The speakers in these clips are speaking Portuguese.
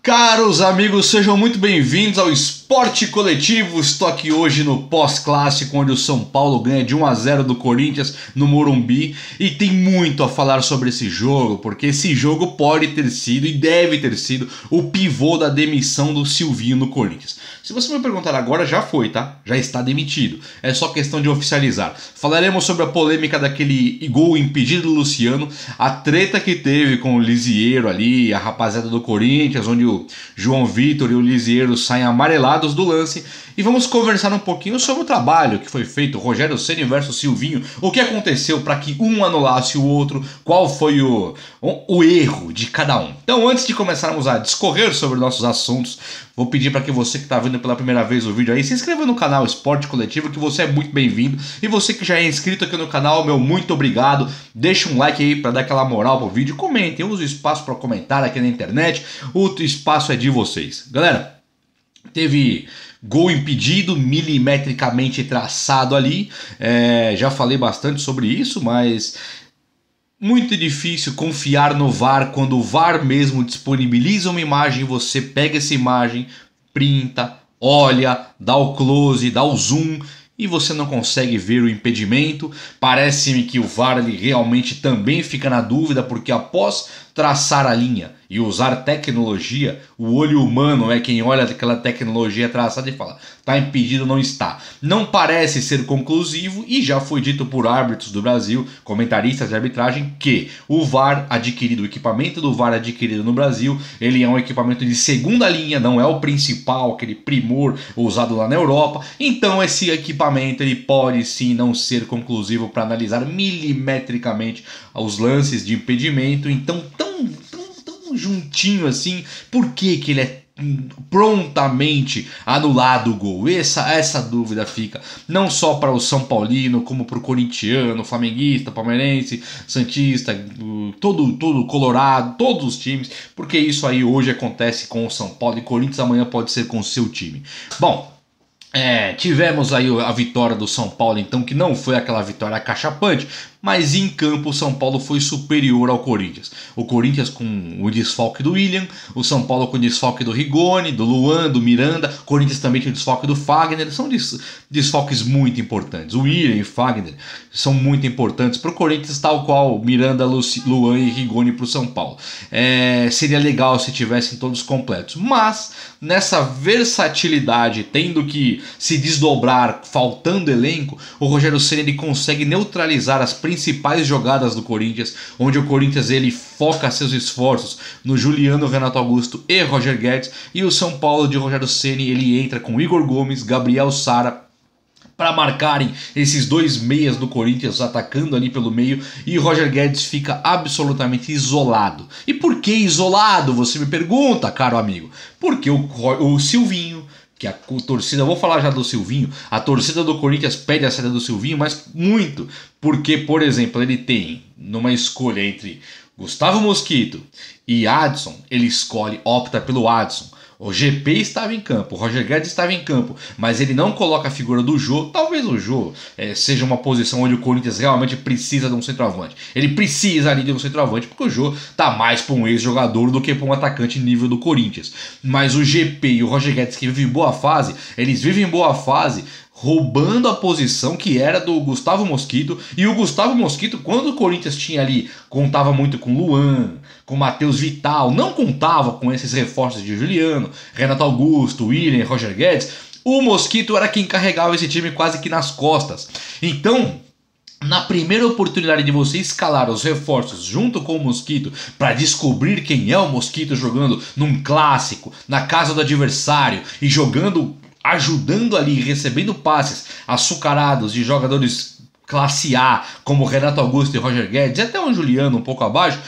Caros amigos, sejam muito bem-vindos ao Esporte Coletivo. Estou aqui hoje no pós-clássico, onde o São Paulo ganha de 1-0 do Corinthians no Morumbi. E tem muito a falar sobre esse jogo, porque esse jogo pode ter sido e deve ter sido o pivô da demissão do Silvinho no Corinthians. Se você me perguntar agora, já foi, tá? Já está demitido. É só questão de oficializar. Falaremos sobre a polêmica daquele gol impedido do Luciano, a treta que teve com o Lisieiro ali, a rapaziada do Corinthians, onde o João Vitor e o Lisieiro saem amarelados do lance. E vamos conversar um pouquinho sobre o trabalho que foi feito, Rogério Ceni versus Silvinho, o que aconteceu para que um anulasse o outro, qual foi o erro de cada um. Então, antes de começarmos a discorrer sobre nossos assuntos, vou pedir para que você que está vendo pela primeira vez o vídeo aí, se inscreva no canal Esporte Coletivo, que você é muito bem-vindo. E você que já é inscrito aqui no canal, meu muito obrigado. Deixa um like aí para dar aquela moral pro vídeo. Comentem, use o espaço para comentar aqui na internet. O espaço é de vocês. Galera, teve gol impedido, milimetricamente traçado ali. Já falei bastante sobre isso, mas muito difícil confiar no VAR quando o VAR mesmo disponibiliza uma imagem, você pega essa imagem, printa, olha, dá o close, dá o zoom e você não consegue ver o impedimento. Parece-me que o VAR ele realmente também fica na dúvida, porque após traçar a linha e usar tecnologia, o olho humano é quem olha aquela tecnologia traçada e fala, tá impedido ou não está. Não parece ser conclusivo e já foi dito por árbitros do Brasil, comentaristas de arbitragem, que o VAR adquirido, o equipamento do VAR adquirido no Brasil, ele é um equipamento de segunda linha, não é o principal, aquele primor usado lá na Europa. Então esse equipamento ele pode sim não ser conclusivo para analisar milimetricamente os lances de impedimento. Então tão juntinho assim, por que ele é prontamente anulado o gol? Essa dúvida fica não só para o São Paulino, como para o corintiano, flamenguista, palmeirense, santista, todo colorado, todos os times, porque isso aí hoje acontece com o São Paulo e Corinthians, amanhã pode ser com o seu time. Bom, tivemos aí a vitória do São Paulo, então, que não foi aquela vitória acachapante, mas em campo o São Paulo foi superior ao Corinthians. O Corinthians com o desfalque do William, o São Paulo com o desfalque do Rigoni, do Luan, do Miranda, o Corinthians também tinha o desfalque do Fagner, são desfalques muito importantes. O William e o Fagner são muito importantes para o Corinthians, tal qual Miranda, Luan e Rigoni para o São Paulo. Seria legal se tivessem todos completos, mas nessa versatilidade, tendo que se desdobrar, faltando elenco, o Rogério Ceni ele consegue neutralizar as principais jogadas do Corinthians, onde o Corinthians ele foca seus esforços no Juliano, Renato Augusto e Roger Guedes, e o São Paulo de Rogério Ceni ele entra com Igor Gomes, Gabriel Sara para marcarem esses dois meias do Corinthians atacando ali pelo meio, e o Roger Guedes fica absolutamente isolado. E por que isolado? Você me pergunta, caro amigo. Porque o Silvinho, que a torcida, eu vou falar já do Silvinho, a torcida do Corinthians pede a saída do Silvinho, mas muito, porque, por exemplo, ele tem, numa escolha entre Gustavo Mosquito e Adson, ele opta pelo Adson. O GP estava em campo, o Roger Guedes estava em campo, mas ele não coloca a figura do Jô. Talvez o Jô seja uma posição onde o Corinthians realmente precisa de um centroavante. Ele precisa ali de um centroavante, porque o Jô tá mais para um ex-jogador do que para um atacante nível do Corinthians. Mas o GP e o Roger Guedes, que vivem boa fase, eles vivem boa fase roubando a posição que era do Gustavo Mosquito. E o Gustavo Mosquito, quando o Corinthians tinha ali, contava muito com Luan, com Matheus Vital, não contava com esses reforços de Juliano, Renato Augusto, William, Roger Guedes, o Mosquito era quem carregava esse time quase que nas costas. Então, na primeira oportunidade de você escalar os reforços junto com o Mosquito para descobrir quem é o Mosquito jogando num clássico, na casa do adversário e ajudando ali, recebendo passes açucarados de jogadores classe A, como Renato Augusto e Roger Guedes, e até o Juliano um pouco abaixo,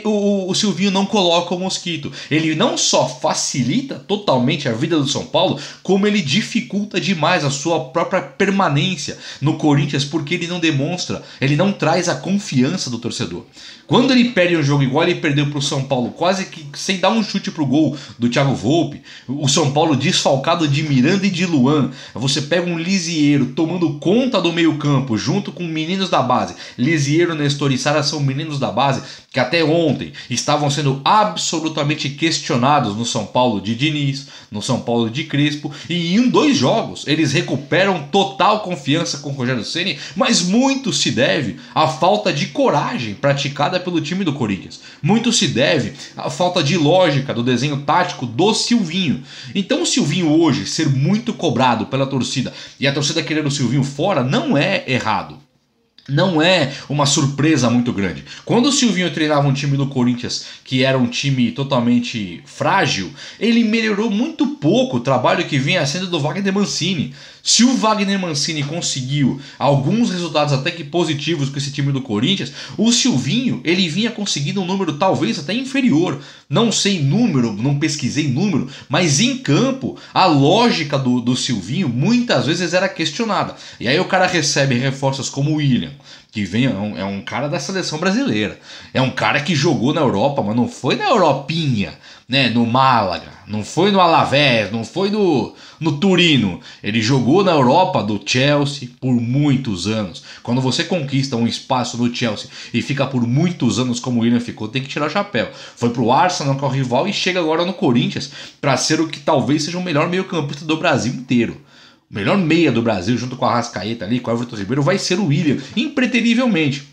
o Silvinho não coloca o Mosquito. Ele não só facilita totalmente a vida do São Paulo, como ele dificulta demais a sua própria permanência no Corinthians, porque ele não demonstra, ele não traz a confiança do torcedor. Quando ele perde um jogo igual ele perdeu para o São Paulo, quase que sem dar um chute pro gol do Thiago Volpe, o São Paulo desfalcado de Miranda e de Luan, você pega um Lisieiro tomando conta do meio campo junto junto com meninos da base. Lisieiro, Nestor e Sara são meninos da base que até ontem estavam sendo absolutamente questionados no São Paulo de Diniz, no São Paulo de Crespo, e em 2 jogos eles recuperam total confiança com o Rogério Ceni, mas muito se deve à falta de coragem praticada pelo time do Corinthians. Muito se deve à falta de lógica do desenho tático do Silvinho. Então o Silvinho hoje ser muito cobrado pela torcida e a torcida querendo o Silvinho fora não é errado. Não é uma surpresa muito grande. Quando o Silvinho treinava um time do Corinthians que era um time totalmente frágil, ele melhorou muito pouco o trabalho que vinha sendo do Wagner Mancini. Se o Wagner Mancini conseguiu alguns resultados até que positivos com esse time do Corinthians, o Silvinho ele vinha conseguindo um número talvez até inferior. Não sei número, não pesquisei número, mas em campo a lógica do Silvinho muitas vezes era questionada. E aí o cara recebe reforços como o William, que vem, é um cara da seleção brasileira. É um cara que jogou na Europa, mas não foi na Europinha, né, no Málaga, não foi no Alavés, não foi no Turino. Ele jogou na Europa do Chelsea por muitos anos. Quando você conquista um espaço no Chelsea e fica por muitos anos como o William ficou, tem que tirar o chapéu. Foi pro Arsenal, que é o rival, e chega agora no Corinthians para ser o que talvez seja o melhor meio-campista do Brasil inteiro. O melhor meia do Brasil, junto com a Arrascaeta ali, com o Everton Ribeiro, vai ser o William, impreterivelmente.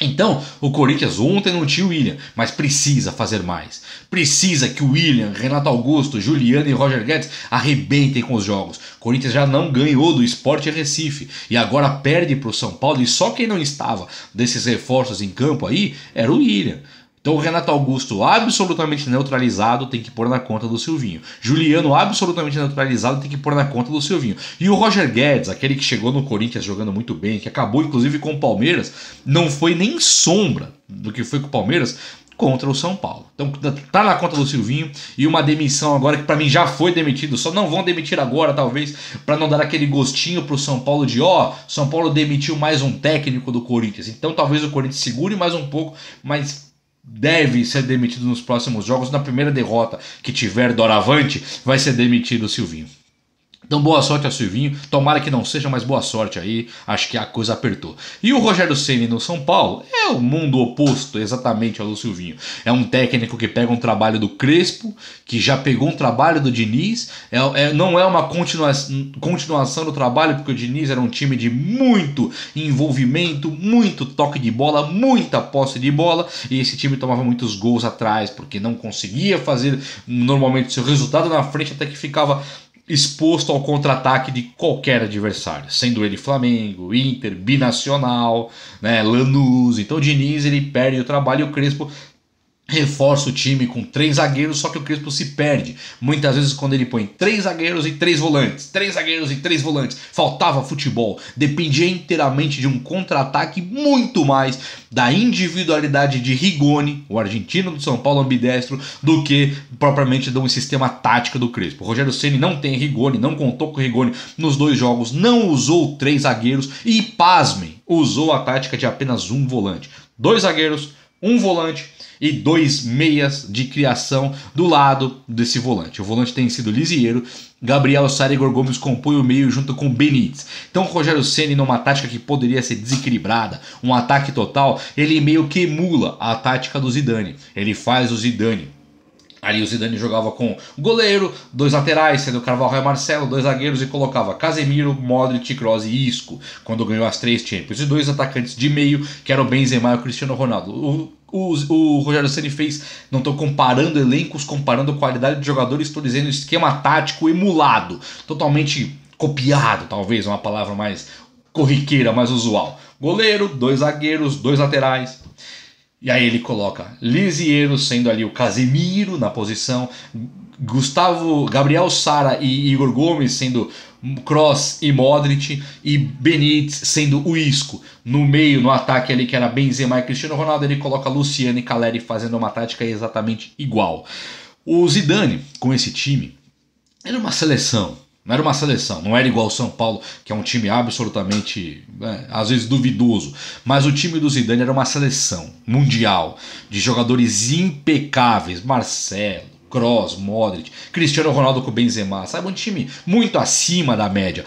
Então, o Corinthians ontem não tinha o William, mas precisa fazer mais. Precisa que o William, Renato Augusto, Juliano e Roger Guedes arrebentem com os jogos. O Corinthians já não ganhou do Sport Recife e agora perde para o São Paulo, e só quem não estava desses reforços em campo aí era o William. Então o Renato Augusto absolutamente neutralizado tem que pôr na conta do Silvinho. Juliano absolutamente neutralizado tem que pôr na conta do Silvinho. E o Roger Guedes, aquele que chegou no Corinthians jogando muito bem, que acabou inclusive com o Palmeiras, não foi nem sombra do que foi com o Palmeiras contra o São Paulo. Então tá na conta do Silvinho, e uma demissão agora que para mim já foi demitido, só não vão demitir agora talvez para não dar aquele gostinho pro São Paulo de São Paulo demitiu mais um técnico do Corinthians. Então talvez o Corinthians segure mais um pouco, mas deve ser demitido nos próximos jogos. Na primeira derrota que tiver doravante, vai ser demitido o Silvinho. Então boa sorte ao Silvinho, tomara que não seja, mas boa sorte aí, acho que a coisa apertou. E o Rogério Ceni no São Paulo é o mundo oposto exatamente ao do Silvinho. É um técnico que pega um trabalho do Crespo, que já pegou um trabalho do Diniz, não é uma continuação do trabalho, porque o Diniz era um time de muito envolvimento, muito toque de bola, muita posse de bola, e esse time tomava muitos gols atrás, porque não conseguia fazer normalmente seu resultado na frente, até que ficava exposto ao contra-ataque de qualquer adversário, sendo ele Flamengo, Inter, Binacional, né, Lanús. Então o Diniz ele perde o trabalho, e o Crespo reforça o time com 3 zagueiros, só que o Crespo se perde. Muitas vezes quando ele põe 3 zagueiros e 3 volantes, 3 zagueiros e 3 volantes, faltava futebol. Dependia inteiramente de um contra-ataque, muito mais da individualidade de Rigoni, o argentino do São Paulo ambidestro, do que propriamente de um sistema tático do Crespo. O Rogério Ceni não tem Rigoni, não contou com Rigoni nos 2 jogos, não usou 3 zagueiros e, pasmem, usou a tática de apenas um volante. 2 zagueiros, um volante e 2 meias de criação do lado desse volante. O volante tem sido Lisieiro, Gabriel Sara e Igor Gomes compõem o meio junto com Benítez. Então o Rogério Ceni, numa tática que poderia ser desequilibrada, um ataque total, ele meio que emula a tática do Zidane. Ele faz o Zidane. Ali o Zidane jogava com goleiro, 2 laterais, sendo Carvalho e Marcelo, 2 zagueiros, e colocava Casemiro, Modric, Kroos e Isco, quando ganhou as 3 Champions. E 2 atacantes de meio, que eram o Benzema e o Cristiano Ronaldo. O Rogério Ceni fez, não estou comparando elencos, comparando qualidade de jogadores, estou dizendo esquema tático emulado, totalmente copiado, talvez uma palavra mais corriqueira, mais usual. Goleiro, 2 zagueiros, 2 laterais. E aí ele coloca Lisieiro sendo ali o Casemiro na posição, Gabriel Sara e Igor Gomes sendo Kroos e Modric, e Benítez sendo o Isco. No meio, no ataque ali, que era Benzema e Cristiano Ronaldo, ele coloca Luciano e Caleri fazendo uma tática exatamente igual. O Zidane, com esse time, era uma seleção. Não era uma seleção, não era igual o São Paulo, que é um time absolutamente, às vezes, duvidoso. Mas o time do Zidane era uma seleção mundial, de jogadores impecáveis. Marcelo, Kroos, Modric, Cristiano Ronaldo com Benzema, sabe? Um time muito acima da média,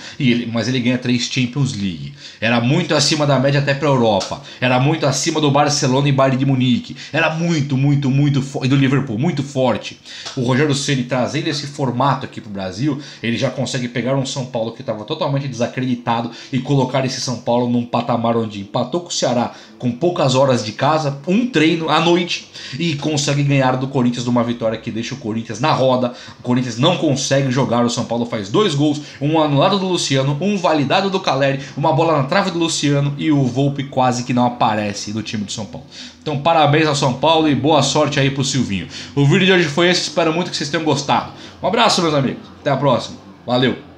mas ele ganha 3 Champions League. Era muito acima da média até para a Europa. Era muito acima do Barcelona e Bayern de Munique. Era muito e do Liverpool, muito forte. O Rogério Ceni trazendo esse formato aqui para o Brasil, ele já consegue pegar um São Paulo que estava totalmente desacreditado e colocar esse São Paulo num patamar onde empatou com o Ceará com poucas horas de casa, um treino à noite, e consegue ganhar do Corinthians numa vitória que deixa o Corinthians na roda. O Corinthians não consegue jogar, o São Paulo faz 2 gols, um anulado do Luciano, um validado do Caleri, uma bola na trave do Luciano e o Volpi quase que não aparece do time do São Paulo. Então parabéns ao São Paulo e boa sorte aí pro Silvinho. O vídeo de hoje foi esse, espero muito que vocês tenham gostado. Um abraço, meus amigos, até a próxima, valeu!